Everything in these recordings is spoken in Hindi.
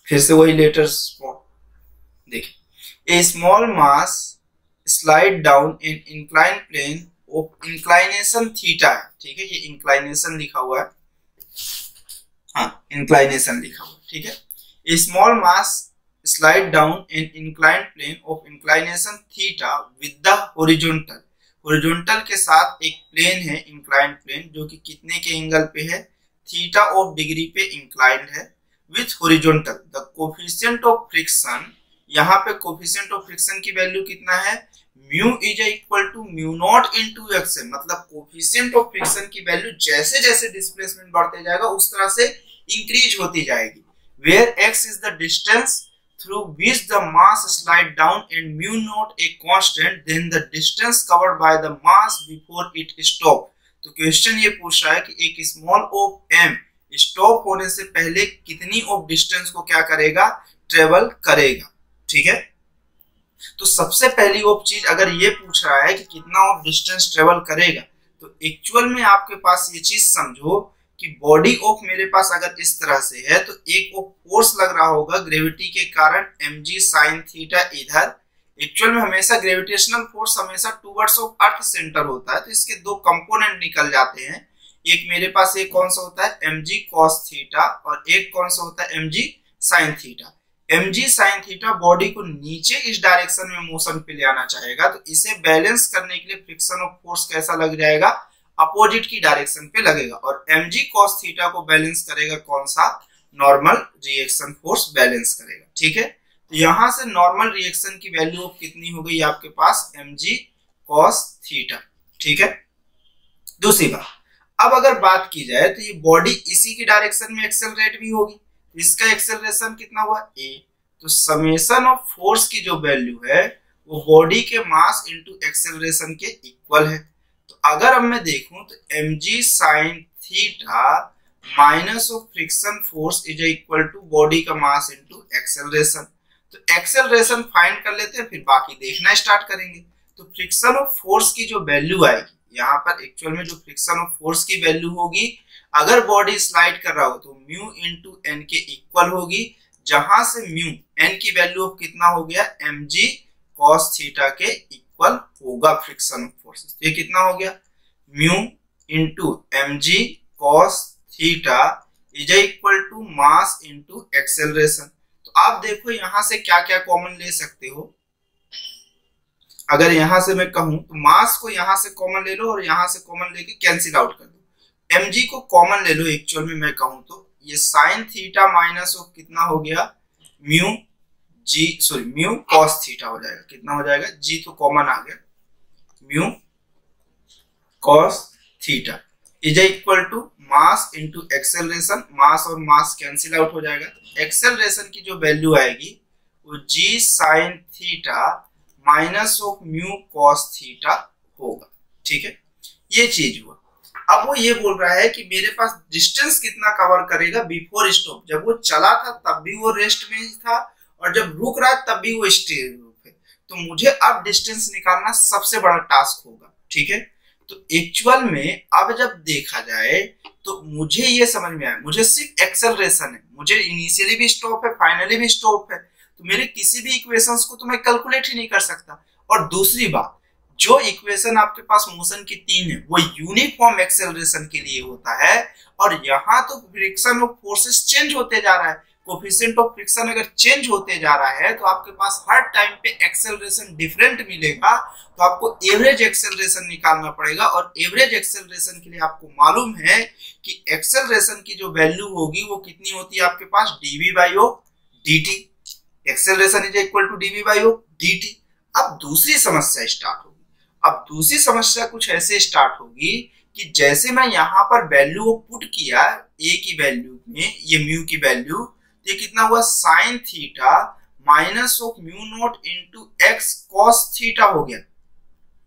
फिर से वही लेटर्स फॉर्म। देखिए, a small mass slide down in incline plane of inclination theta है, ठीक है, ये इंक्लाइनेशन लिखा हुआ है, हाँ इंक्लाइनेशन लिखा हुआ है, ठीक है। A small mass slide down in incline plane of inclination theta with the horizontal, horizontal के साथ एक प्लेन है इंक्लाइंड प्लेन जो कि कितने के एंगल पे है, थीटा ऑफ डिग्री पे इंक्लाइंड है, with horizontal the coefficient of friction, यहाँ पे कोफिशिएंट ऑफ फ्रिक्शन की वैल्यू कितना है, mu is equal to mu naught into X, मतलब कोफिशिएंट ऑफ फ्रिक्शन की वैल्यू जैसे जैसे डिस्प्लेसमेंट बढ़ते जाएगा उस तरह से इंक्रीज होती जाएगी, where X is the distance through which the mass slide down and mu naught a constant, then the distance covered by the mass before it stop। तो क्वेश्चन ये पूछ रहा है कि एक स्मॉल ऑफ m स्टॉप होने से पहले कितनी ऑफ डिस्टेंस को क्या करेगा, ट्रेवल करेगा, ठीक है। तो सबसे पहली ऑफ चीज अगर ये पूछ रहा है कि कितना ऑफ डिस्टेंस ट्रेवल करेगा, तो एक्चुअल में आपके पास ये चीज समझो कि बॉडी ऑफ मेरे पास अगर इस तरह से है तो एक ऑफ फोर्स लग रहा होगा ग्रेविटी के कारण mg sin थीटा इधर, एक्चुअल में हमेशा ग्रेविटेशनल फोर्स हमेशा टुवर्ड्स ऑफ अर्थ सेंटर होता है, तो इसके दो कंपोनेंट निकल जाते हैं, एक मेरे पास एक कौन सा होता है mg cos थीटा और एक कौन सा होता है mg sin theta. mg sin theta body को नीचे इस डायरेक्शन में मोशन पे ले आना चाहेगा, तो इसे बैलेंस करने के लिए फ्रिक्शन ऑफ फोर्स कैसा लग जाएगा, अपोजिट की डायरेक्शन पे लगेगा, और mg cos थीटा को बैलेंस करेगा कौन सा, नॉर्मल रिएक्शन फोर्स बैलेंस करेगा, ठीक है। तो यहां से नॉर्मल रिएक्शन की वैल्यू ऑफ कितनी हो गई आपके पास, mg cos थीटा, ठीक है। दूसरी बात, अब अगर बात की जाए तो ये बॉडी इसी की डायरेक्शन में एक्सेलरेट भी होगी, इसका एक्सेलरेशन कितना हुआ a, तो समेशन ऑफ फोर्स की जो वैल्यू है वो बॉडी के मास इनटू एक्सेलरेशन के इक्वल है। तो अगर अब मैं देखूं तो mg sin theta minus of friction force is equal to body का मास इनटू एक्सेलरेशन, तो एक्सेलरेशन फाइंड कर लेते हैं फिर बाकी देखना स्टार्ट करेंगे। तो फ्रिक्शन ऑफ फोर्स की जो वैल्यू आएगी यहाँ पर, एक्चुअल में जो फ्रिक्शन ऑफ फोर्स की वैल्यू होगी अगर बॉडी स्लाइड कर रहा हो तो म्यू इनटू एन के इक्वल होगी, जहां से म्यू एन की वैल्यू ऑफ कितना हो गया, mg cos थीटा के इक्वल होगा फ्रिक्शन ऑफ फोर्सेस, ये कितना हो गया, mu into mg cos theta is equal to mass into acceleration. तो आप देखो यहां से क्या क्या कॉमन ले सकते हो, अगर यहां से मैं कहूं तो मास को यहां से कॉमन ले लो और यहां से कॉमन लेके कैंसिल आउट कर दो, mg को कॉमन ले लो, एक्चुअल में मैं कहूं तो ये sin थीटा माइनस ऑफ कितना हो गया, म्यू cos थीटा हो जाएगा, कितना हो जाएगा, g तो कॉमन आ गया, mu cos theta is equal to mass into acceleration, mass और मास कैंसिल आउट हो जाएगा, एक्सेलरेशन की जो वैल्यू आएगी वो g sin theta minus of mu cos theta होगा, ठीक है, ये चीज हुआ। अब वो ये बोल रहा है कि मेरे पास डिस्टेंस कितना कवर करेगा बिफोर स्टॉप, जब वो चला था तब भी वो रेस्ट में ही था और जब रुक रहा है तब भी वो स्टे है, तो मुझे अब डिस्टेंस निकालना सबसे बड़ा टास्क होगा, ठीक है। तो एक्चुअल में अब जब देखा जाए तो मुझे ये समझ में आया, मुझे सिर्फ एक्सेलरेशन है, मुझे इनिशियली भी स्टॉप है फाइनली भी स्टॉप है, तो मेरे किसी भी इक्वेशंस को तो मैं कैलकुलेट ही नहीं कर सकता। और दूसरी बात, जो इक्वेशन आपके पास मोशन की 3 है वो यूनिफॉर्म एक्सेलरेशन के लिए होता है, और यहाँ तो फ्रिक्शन ऑफ फोर्सेस चेंज होते जा रहा है, कोफिशिएंट ऑफ फ्रिक्शन अगर चेंज होते जा रहा है तो आपके पास हर टाइम पे एक्सेलरेशन डिफरेंट मिलेगा, तो आपको एवरेज एक्सेलरेशन निकालना पड़ेगा, और एवरेज एक्सेलरेशन के लिए आपको मालूम है कि एक्सेलरेशन की जो वैल्यू होगी वो कितनी होती है आपके पास, dv by of dt, acceleration is equal to dv by of dt। अब दूसरी समस्या स्टार्ट होगी, अब दूसरी समस्या कुछ ऐसे स्टार्ट होगी कि जैसे मैं यहाँ पर वैल्यू पुट किया a की वैल्यू में, ये म्यू की वैल्यू, ये कितना हुआ, sine theta minus of mu naught into x cos theta हो गया,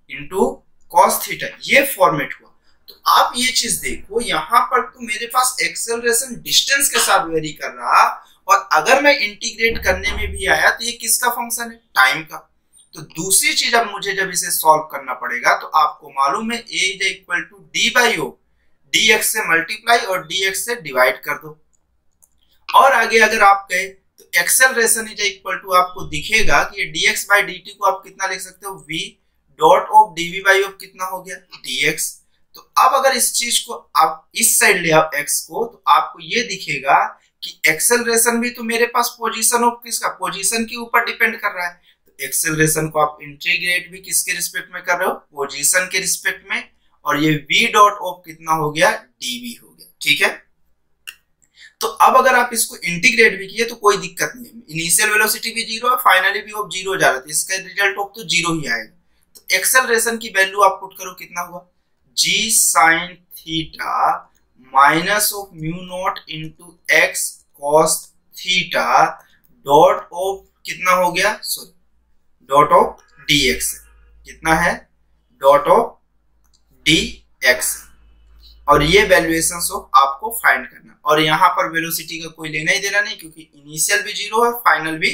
इनटू cos थीटा, ये फॉर्मेट हुआ। तो आप ये चीज देखो, यहाँ पर तो मेरे पास एक्सेलरेशन डिस्टेंस के साथ वेरी कर रहा, और अगर मैं इंटीग्रेट करने में भी आया तो ये किसका फंक्शन है, टाइम का। तो दूसरी चीज अब मुझे जब इसे सॉल्व करना पड़ेगा तो आपको मालूम है a is equal to D by O, dx से मल्टीप्लाई और dx से डिवाइड कर दो, और आगे अगर आप कहे तो एक्सेलरेशन इज इक्वल टू आपको दिखेगा कि ये dx बाई dt को आप कितना लिख सकते हो, v dot of dv by of कितना हो गया dx। तो अब अगर इस चीज को आप इस साइड ले आओ x को, तो आपको ये दिखेगा कि एक्सेलरेशन भी तो मेरे पास पोजीशन ऑफ किसका, पोजीशन के ऊपर डिपेंड कर रहा है। तो एक्सेलरेशन को आप इंटीग्रेट भी किसके रिस्पेक्ट में कर रहे हो, पोजीशन के रिस्पेक्ट में, और ये v डॉट ऑफ कितना हो गया dv हो गया। ठीक है, तो अब अगर आप इसको इंटीग्रेट भी किए तो कोई दिक्कत नहीं है, इनिशियल वेलोसिटी भी जीरो है, फाइनली भी ऑफ जीरो जा रहा है, तो इसका रिजल्ट ऑफ तो जीरो ही आएगा। तो एक्सेलरेशन की वैल्यू आप पुट करो, कितना हुआ g sin theta minus of mu naught into x cos theta dot of कितना हो गया, सॉरी डॉट ऑफ dx, कितना है डॉट ऑफ dx, और ये वैल्यूएशन ऑफ आपको फाइंड करना। और यहाँ पर वेलोसिटी का कोई लेना ही देना नहीं, क्योंकि इनिशियल भी जीरो है, फाइनल भी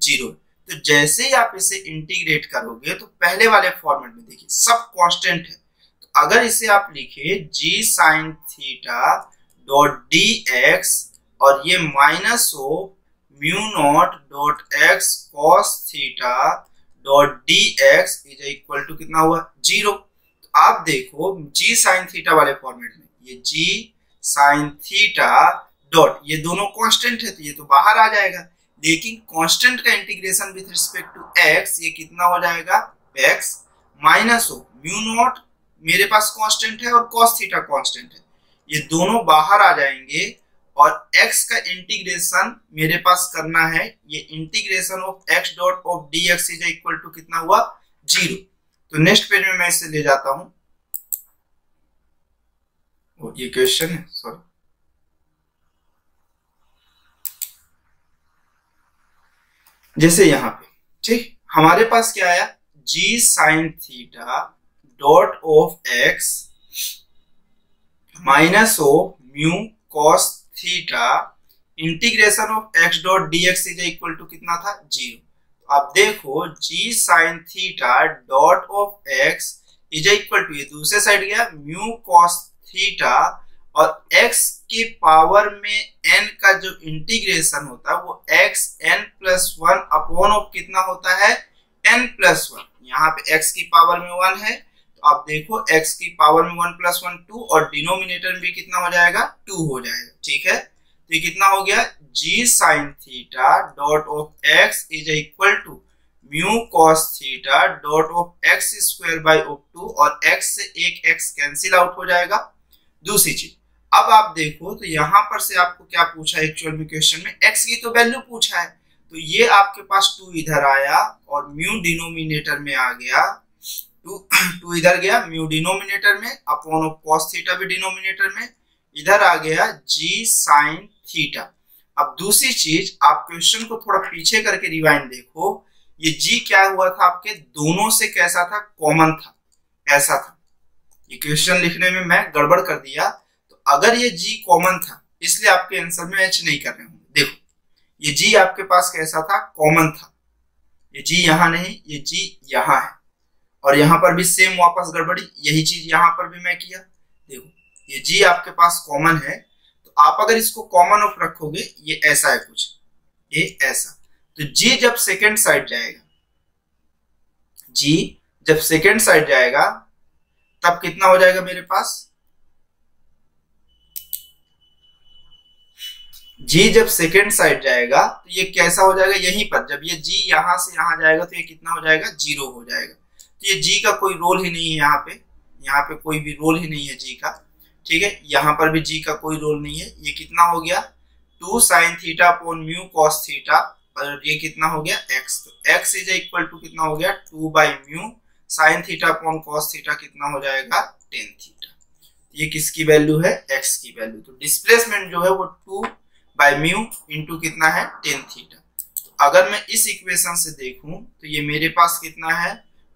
जीरो है। तो जैसे ही आप इसे इंटीग्रेट करोगे तो पहले वाले फॉर्मेट में देखिए सब कांस्टेंट है, तो अगर इसे आप लिखे g sin theta dot dx और ये minus of mu naught dot x cos theta dot dx is equal to कितना हुआ जीरो। तो आप देखो g sin थीटा वाले फॉर्मेट में ये g sin थीटा डॉट, ये दोनों कांस्टेंट है तो ये तो बाहर आ जाएगा, लेकिन कांस्टेंट का integration with respect to x ये कितना हो जाएगा x minus of mu naught, मेरे पास कांस्टेंट है और cos थीटा कांस्टेंट है, ये दोनों बाहर आ जाएंगे, और x का इंटीग्रेशन मेरे पास करना है, ये integration of x dot of dx is equal to कितना हुआ जीरो। तो नेक्स्ट पेज में मैं इसे ले जाता हूं, ये क्वेश्चन है, सॉरी जैसे यहाँ पे ठीक हमारे पास क्या आया g sin theta dot of x minus of mu cos theta integration of x dot dx is equal to कितना था जीरो। तो आप देखो g sin theta dot of x is equal to, ये दूसरे साइड गया म्यू cos थीटा, और x के पावर में n का जो इंटीग्रेशन होता है वो x n plus one upon of कितना होता है n प्लस वन, यहाँ पे x की पावर में 1 है, तो आप देखो x की पावर में 1 प्लस 1 2, और डिनोमिनेटर में भी कितना हो जाएगा 2 हो जाएगा। ठीक है, तो ये कितना हो गया g sin theta dot of x is equal to mu cos theta dot of x square by of 2, और x से एक x कैंसिल आउट हो जाएगा। दूसरी चीज अब आप देखो तो यहां पर से आपको क्या पूछा है एक्चुअल में क्वेश्चन में, x की तो वैल्यू पूछा है, तो ये आपके पास 2 इधर आया और म्यू डिनोमिनेटर में आ गया, 2 इधर गया म्यू डिनोमिनेटर में, अपॉन ऑफ cos थीटा भी डिनोमिनेटर में, इधर आ गया g sin थीटा। अब दूसरी चीज आप क्वेश्चन को थोड़ा पीछे करके रिवाइंड देखो, ये g क्या हुआ था आपके दोनों से कैसा था, कॉमन था, ऐसा था, ये क्वेश्चन लिखने में मैं गड़बड़ कर दिया, तो अगर ये g कॉमन था इसलिए आपके आंसर में h नहीं कर रहे होंगे। देखो ये g आपके पास कैसा था, कॉमन था, ये g यहाँ नहीं, ये g यहाँ है, और यहाँ पर भी सेम वापस गड़बड़ी, यही चीज यहाँ पर भी मैं किया। देखो ये g आपके पास कॉमन है, तो आप अगर इसको कॉमन ऑफ रखोगे ये ऐसा है कुछ, ये ऐसा, तो g जब सेकेंड साइड जाएगा, g जब सेकेंड साइड जाएगा तब कितना हो जाएगा मेरे पास, g जब सेकेंड साइड जाएगा तो ये कैसा हो जाएगा, यहीं पर जब ये g यहां से यहां जाएगा तो ये कितना हो जाएगा, जीरो हो जाएगा। तो ये g का कोई रोल ही नहीं है, यहाँ पे कोई भी रोल ही नहीं है g का। ठीक है, यहाँ पर भी g का कोई रोल नहीं है, ये कितना हो गया 2 sin theta upon mu cos theta, और ये कितना हो गया x, तो x इज इक्वल टू कितना हो गया 2 by mu sine theta upon cos theta कितना हो जाएगा tan थीटा। ये किसकी वैल्यू है, x की वैल्यू। तो डिस्प्लेसमेंट जो है वो 2 बाई म्यू इंटू कितना है tan थीटा। तो अगर मैं इस इक्वेशन से देखूं तो ये मेरे पास कितना है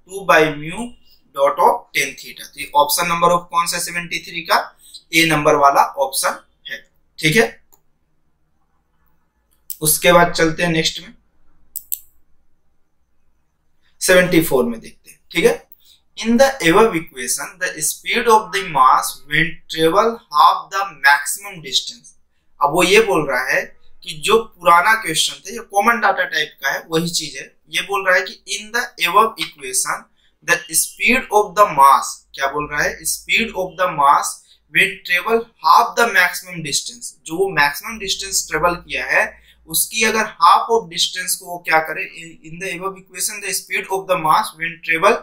2 by mu dot of tan theta. तो ये ऑप्शन नंबर ऑफ कौन सा 73 का ए नंबर वाला ऑप्शन है। ठीक है, उसके बाद चलते हैं नेक्स्ट में 74 में देखते हैं। ठीक है, in the above equation the speed of the mass when travel half the maximum distance. अब वो ये बोल रहा है कि जो पुराना क्वेश्चन था, ये कॉमन डाटा टाइप का है, वही चीज है। ये बोल रहा है कि in the above equation the speed of the mass, क्या बोल रहा है, speed of the mass when travel half the maximum distance, जो वो मैक्सिमम डिस्टेंस ट्रेवल किया है उसकी अगर हाफ ऑफ डिस्टेंस को वो क्या करे, in the above equation the speed of the mass when travel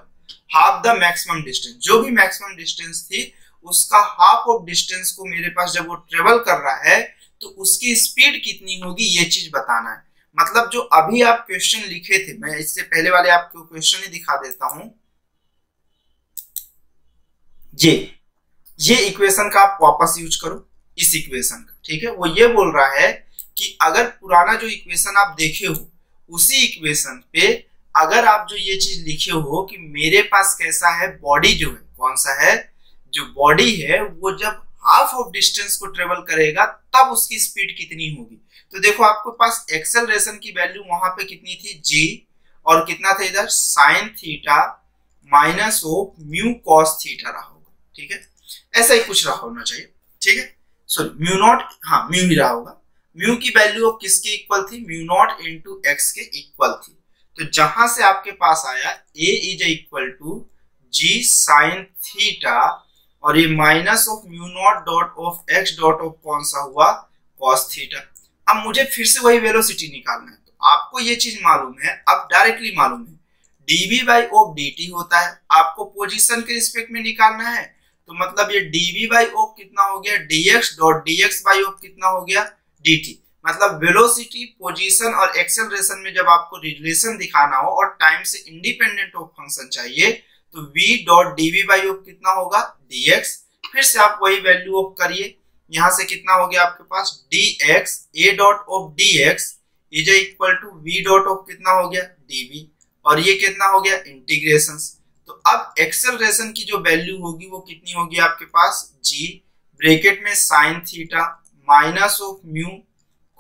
half the maximum distance, जो भी मैक्सिमम डिस्टेंस थी उसका हाफ ऑफ डिस्टेंस को मेरे पास जब वो ट्रेवल कर रहा है तो उसकी स्पीड कितनी होगी, ये चीज बताना है। मतलब जो अभी आप क्वेश्चन लिखे थे, मैं इससे पहले वाले आपको क्वेश्चन ही दिखा देता हूं। ये इक्वेशन का आप वापस यूज करो, इस इक्वेशन का, ठीक है। वो ये बोल रहा है कि अगर पुराना जो इक्वेशन आप देखे हो उसी इक्वेशन पे अगर आप जो ये चीज लिखे हो कि मेरे पास कैसा है, बॉडी जो है, कौन सा है, जो बॉडी है वो जब हाफ ऑफ डिस्टेंस को ट्रेवल करेगा तब उसकी स्पीड कितनी होगी। तो देखो आपके पास एक्सेलरेशन की वैल्यू वहां पे कितनी थी, जी, और कितना था इधर, sine theta minus of mu cos theta रहा होगा, ठीक है। ऐसा ही कुछ रहा होना चाहिए, ठीक है। सॉरी म्यू नॉट, हाँ म्यू ही रहा होगा। म्यू की वैल्यू ऑफ किसके इक्वल थी, म्यू नॉट इनटू एक्स के इक्वल थी। तो जहां से आपके पास आया A is equal to G sine theta और ये minus of mu naught dot of X dot of कौन सा हुआ, कॉस थीटा। अब मुझे फिर से वही वेलोसिटी निकालना है, तो आपको ये चीज मालूम है, अब डायरेक्टली मालूम है dv बाई ऑफ dt होता है, आपको पोजीशन के रिस्पेक्ट में निकालना है। तो मतलब ये dv बाई ऑफ कितना हो गया, dx dot dx by of कितना हो गया, dt। मतलब वेलोसिटी, पोजीशन और एक्सेलरेशन में जब आपको रिलेशन दिखाना हो और टाइम से इंडिपेंडेंट ऑफ फंक्शन चाहिए तो v dot dv by of कितना होगा, dx। फिर से आप वही वैल्यू ऑफ करिए, यहां से कितना हो गया आपके पास, dx a dot of dx is equal to v dot of कितना हो गया, dv, और ये कितना हो गया, इंटीग्रेशन। तो अब एक्सेलरेशन की जो वैल्यू होगी वो कितनी होगी आपके पास, g ब्रैकेट में sine theta minus of mu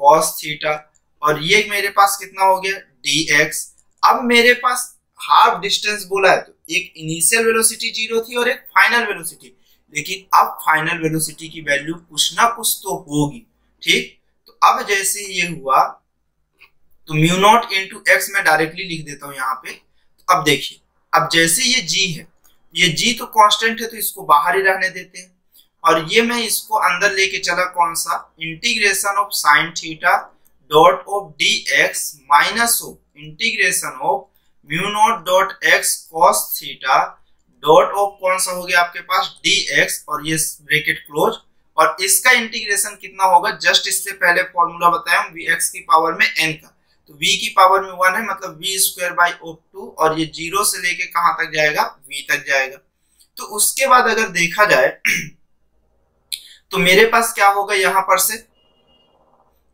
cos theta, और ये मेरे पास कितना हो गया, dx। अब मेरे पास हाफ डिस्टेंस बोला है तो एक इनिशियल वेलोसिटी 0 थी और एक फाइनल वेलोसिटी, लेकिन अब फाइनल वेलोसिटी की वैल्यू कुछ ना कुछ तो होगी, ठीक। तो अब जैसे ये हुआ तो म्यू नॉट इनटू एक्स में डायरेक्टली लिख देता हूं यहाँ पे। तो अब देखिए, अब जैसे ये g है, ये g तो कांस्टेंट है तो इसको बाहर ही रहने देते हैं, और ये मैं इसको अंदर लेके चला, कौन सा, integration of sine theta dot of dx minus of integration of mu naught dot x cos theta dot of कौन सा हो गया आपके पास, dx, और ये ब्रैकेट क्लोज, और इसका इंटीग्रेशन कितना होगा, जस्ट इससे पहले फॉर्मूला बताया vx की पावर में n का, तो v की पावर में 1 है, मतलब v स्क्वायर बाई ऑफ 2, और ये 0 से लेके कहां तक जाएगा, v तक जाएगा। तो उसके बाद अगर देखा जाए तो मेरे पास क्या होगा यहां पर से,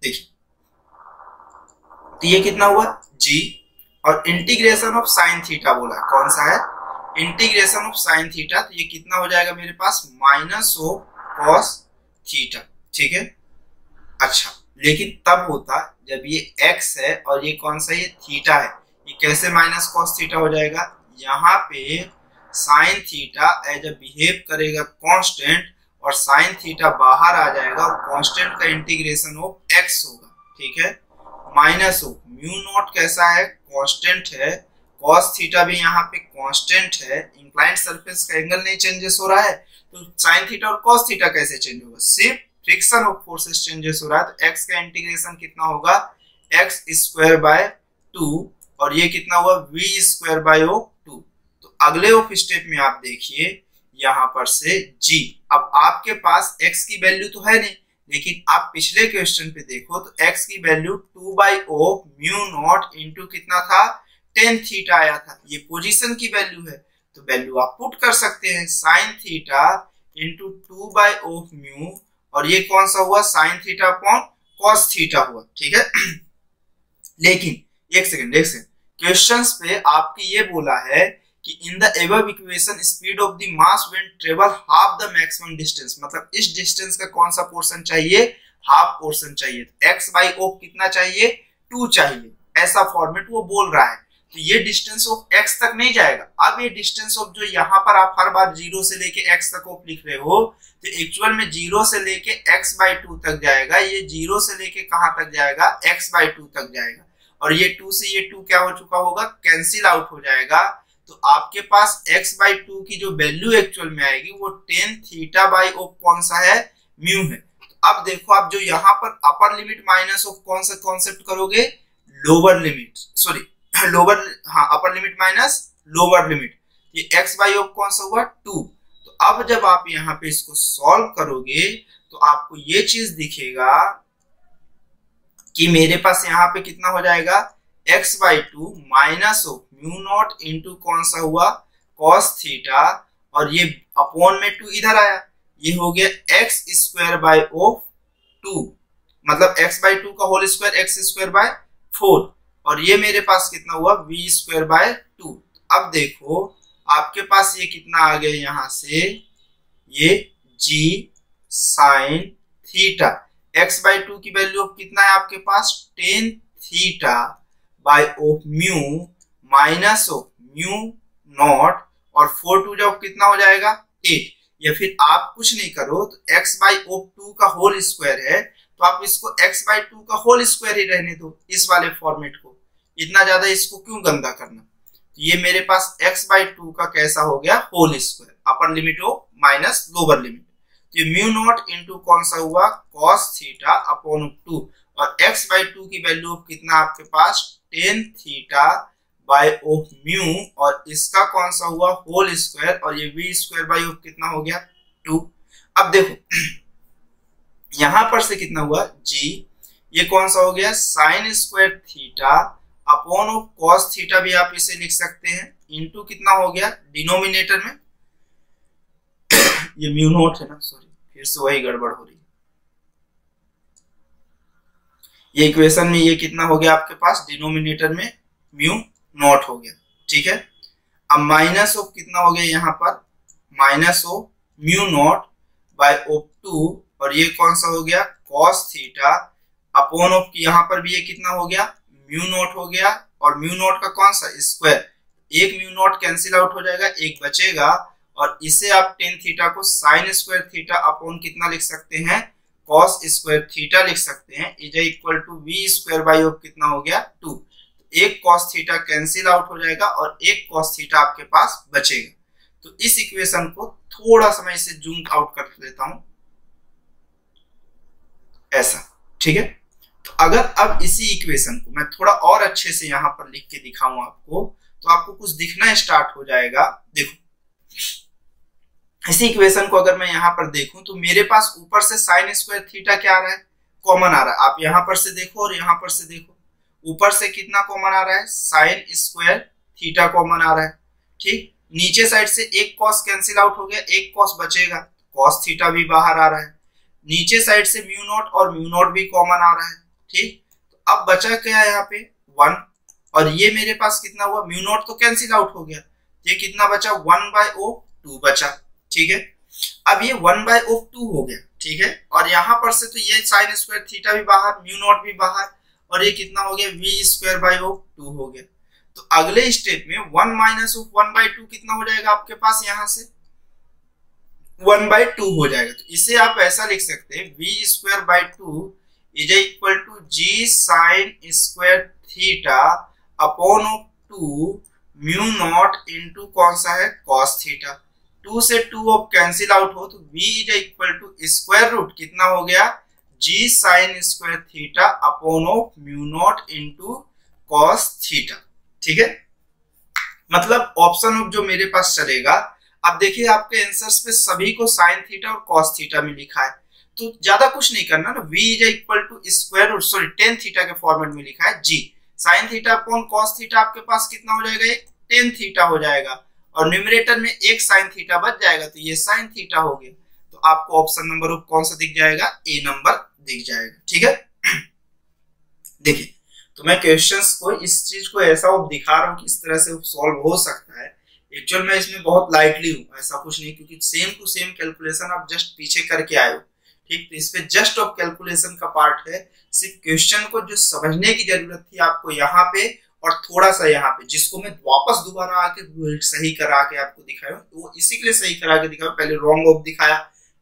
देखिए, तो ये कितना हुआ g, और इंटीग्रेशन ऑफ साइन थीटा बोला है, कौन सा है, इंटीग्रेशन ऑफ साइन थीटा, तो ये कितना हो जाएगा मेरे पास, माइनस ऑफ कॉस थीटा, ठीक है। अच्छा, लेकिन तब होता जब ये x है और ये कौन सा, ये थीटा है, ये कैसे माइनस कॉस थीटा हो जाएगा, यहाँ पे sine theta as a behave करेगा कांस्टेंट और साइन थीटा बाहर आ जाएगा और कांस्टेंट का इंटीग्रेशन ऑफ x होगा, ठीक है, माइनस ऑफ म्यू नॉट कैसा है, कांस्टेंट है, cos थीटा भी यहाँ पे कांस्टेंट है, इंक्लाइंड सरफेस का एंगल नहीं चेंजेस हो रहा है, तो साइन थीटा और cos थीटा कैसे चेंज होगा, सिर्फ फ्रिक्शन ऑफ फोर्सेस चेंजेस हो रहा है। तो x का इंटीग्रेशन कितना होगा, x स्क्वायर बाय 2, और ये कितना हुआ, v स्क्वायर बाय 2। तो अगले ऑफ स्टेप में आप देखिए यहाँ पर से g, अब आपके पास x की वैल्यू तो है नहीं, लेकिन आप पिछले क्वेश्चन पे देखो तो x की value 2 by of mu naught into कितना था, tan थीटा आया था, ये पोजीशन की वैल्यू है, तो वैल्यू आप पुट कर सकते हैं, sine theta into 2 by of mu, और ये कौन सा हुआ, sine theta upon cos theta हुआ, ठीक है। लेकिन एक सेकंड क्वेश्चंस पे आपके ये बोला है कि in the above equation speed of the mass when travel half the maximum distance, मतलब इस डिस्टेंस का कौन सा पोर्शन चाहिए, हाफ पोर्शन चाहिए, तो x बाई ऑफ कितना चाहिए, 2 चाहिए, ऐसा फॉर्मेट वो बोल रहा है। तो ये डिस्टेंस ऑफ x तक नहीं जाएगा। अब ये डिस्टेंस ऑफ जो यहाँ पर आप हर बार 0 से लेके x तक ऑफ लिख रहे हो, तो एक्चुअल में 0 से लेके x/2 तक जाएगा। ये 0 से लेके कहाँ तक जाएगा, x/2 तक जाएगा। और ये 2 से ये 2 क्या हो चुका होगा, कैंसिल आउट हो जाएगा। तो आपके पास x/2 की जो वैल्यू एक्चुअल में आएगी वो tan थीटा बाई ऑफ कौन सा है, म्यू है। तो अब देखो, आप जो यहाँ पर अपर लिमिट माइनस ऑफ कौन सा कॉन्सेप्ट करोगे, लोअर लिमिट, सॉरी लोअर, हाँ upper limit minus lower limit, ये x/, कौन सा हुआ 2। तो अब जब आप यहाँ पे इसको सॉल्व करोगे तो आपको ये चीज दिखेगा कि मेरे पास यहाँ पे कितना हो जाएगा, x/2 minus of mu naught into कौन सा हुआ, cos थीटा, और ये अपॉन में 2 इधर आया, ये हो गया x² 2, मतलब x/2 का होल स्क्वायर x² 4, और ये मेरे पास कितना हुआ, v² 2। अब देखो आपके पास ये कितना आ गया, यहां से ये g sin थीटा, x/2 की वैल्यू ऑफ कितना है आपके पास, tan theta by of mu minus of mu not, और 4 2 जब कितना हो जाएगा 8। या फिर आप कुछ नहीं करो तो x/2 का होल स्क्वायर है, तो आप इसको x/2 का होल स्क्वायर ही रहने दो, इस वाले फॉर्मेट को, इतना ज्यादा इसको क्यों गंदा करना। तो ये मेरे पास x/2 का कैसा हो गया, होल स्क्वायर, अपर लिमिट हो माइनस लोअर लिमिट। तो ये म्यू नॉट इंटू कौन सा हुआ, cos थीटा अपॉन 2, और x/2 की वैल्यू कितना आपके पास, tan theta by of mu, और इसका कौन सा हुआ, होल स्क्वायर, और ये v² बाय ऑफ कितना हो गया 2। अब देखो यहां पर से कितना हुआ g, ये कौन सा हो गया, sin² theta upon of cos theta, भी आप इसे लिख सकते हैं, इंटू कितना हो गया डिनोमिनेटर में ये म्यू नॉट है ना, सॉरी फिर से वही गड़बड़ हो रही है, ये इक्वेशन में ये कितना हो गया आपके पास, डिनोमिनेटर में म्यू नॉट हो गया, ठीक है। अब माइनस ऑफ कितना हो गया यहाँ पर, minus of mu naught by of 2, और ये कौन सा हो गया, cos थीटा अपॉन ऑफ, यहाँ पर भी ये कितना हो गया, म्यू नॉट हो गया, और म्यू नॉट का कौन सा स्क्वायर, एक म्यू नॉट कैंसिल आउट हो जाएगा, एक बचेगा, और इसे आप tan थीटा को sin² थीटा अपॉन कितना लिख सकते हैं, cos² थीटा लिख सकते हैं, is equal to v² by of कितना हो गया 2। एक cos थीटा कैंसिल आउट हो जाएगा और एक cos थीटा आपके पास बचेगा। तो इस इक्वेशन को थोड़ा सा मैं इसे जूम आउट कर देता हूं, ऐसा, ठीक है। तो अगर अब इसी इक्वेशन को मैं थोड़ा और अच्छे से यहां पर लिख के दिखाऊं आपको, तो आपको कुछ दिखना स्टार्ट हो जाएगा। देखो इसी इक्वेशन को अगर मैं यहां पर देखूं तो मेरे पास ऊपर से sin² थीटा क्या आ रहा है, कॉमन आ रहा है। आप यहां पर से देखो और यहां पर से देखो, ऊपर से कितना कॉमन आ रहा है, sin² थीटा कॉमन आ रहा है, ठीक। नीचे साइड से एक cos कैंसिल आउट हो गया, एक cos बचेगा, cos थीटा भी बाहर आ रहा है। नीचे साइड से म्यू नॉट और म्यू नॉट भी कॉमन आ रहा है, ठीक। तो अब बचा क्या है यहाँ पे 1, और ये मेरे पास कितना हुआ, म्यू नॉट तो कैंसिल आउट हो गया, ये कितना बचा 1/2 बचा, ठीक है। अब ये 1/2 हो गया, ठीक है। और यहाँ पर से तो ये sin² थीटा भी बाहर, म्यू नॉट भी बाहर, और ये कितना हो गया v² 2 हो गया। तो अगले स्टेप में 1 माइनस ऑफ 1/2 कितना हो जाएगा आपके पास, यहां से 1/2 हो जाएगा। तो इसे आप ऐसा लिख सकते हैं v² 2 is equal to g sin² theta upon of 2 mu naught into कौन सा है, cos थीटा। 2 से 2 अब कैंसिल आउट हो तो v is equal to square root कितना हो गया, g sin² theta upon of mu naught into cos theta, ठीक है। मतलब ऑप्शन ऑफ जो मेरे पास चलेगा, अब देखिए आपके आंसर्स पे सभी को sin थीटा और cos थीटा में लिखा है, तो ज्यादा कुछ नहीं करना ना, v is equal to square root, sorry tan theta के फॉर्मेट में लिखा है, g sin theta upon cos theta आपके पास कितना हो जाएगा, एक tan थीटा हो जाएगा, और न्यूमरेटर में एक sin थीटा बच जाएगा, तो ये sin थीटा हो गया। तो आपको ऑप्शन नंबर ऑफ कौन सा दिख जाएगा, ए नंबर दिख जाएगा, ठीक है। देखिए तो मैं क्वेश्चंस को, इस चीज को ऐसा दिखा रहा हूँ कि इस तरह से सॉल्व हो सकता है। एक्चुअल में इसमें बहुत लाइटली हूँ, ऐसा कुछ नहीं, क्योंकि सेम टू सेम कैलकुलेशन आप जस्ट पीछे करके आए हो, ठीक। तो इस पे जस्ट ऑफ कैलकुलेशन का पार्ट है, सिर्फ क्वेश्चन को जो समझने की जरूरत थी आपको यहाँ पे, और थोड़ा सा यहाँ पे, जिसको मैं वापस दोबारा आके सही करा के आपको दिखाया, वो इसी के लिए सही करा के दिखाया, पहले रॉन्ग ऑफ दिखाया,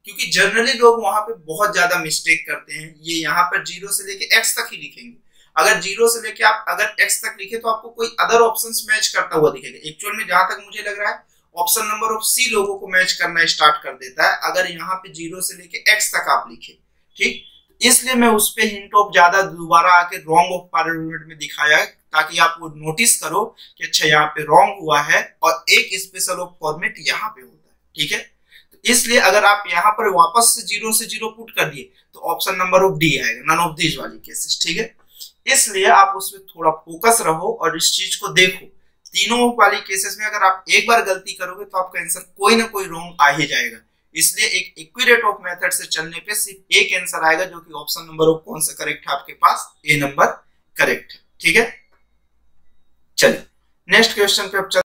क्योंकि जनरली लोग वहां पे बहुत ज्यादा मिस्टेक करते हैं। ये यहाँ पर 0 से लेके x तक ही लिखेंगे। अगर 0 से लेके आप अगर x तक लिखे तो आपको कोई अदर ऑप्शंस मैच करता हुआ दिखेगा। एक्चुअल में जहां तक मुझे लग रहा है ऑप्शन नंबर ऑफ सी लोगों को मैच करना स्टार्ट कर देता है अगर यहाँ पे 0 से लेके x तक आप लिखे, ठीक। इसलिए मैं उस पे हिंट ऑफ ज्यादा दोबारा आके रॉन्ग ऑफ पार्लियामेंट में दिखाया है, ताकि आप वो नोटिस करो कि अच्छा यहाँ पे रॉन्ग हुआ है और एक स्पेशल ऑफ फॉर्मेट यहाँ पे होता है, ठीक है। तो इसलिए अगर आप यहाँ पर वापस से 0 से 0 पुट कर दिए तो ऑप्शन नंबर ऑफ डी आएगा, नन ऑफ दीज वाली केसेस, ठीक है। इसलिए आप उसमें थोड़ा फोकस रहो और इस चीज को देखो। तीनों वाली केसेस में अगर आप एक बार गलती करोगे तो आपका आंसर कोई ना कोई रॉन्ग आ ही जाएगा। इसलिए एक एक्यूरेट ऑफ मेथड से चलने पे सिर्फ एक आंसर आएगा, जो कि ऑप्शन नंबर ऑफ कौन सा करेक्ट है आपके पास, ए नंबर करेक्ट है, ठीक है। चलिए नेक्स्ट क्वेश्चन पे अब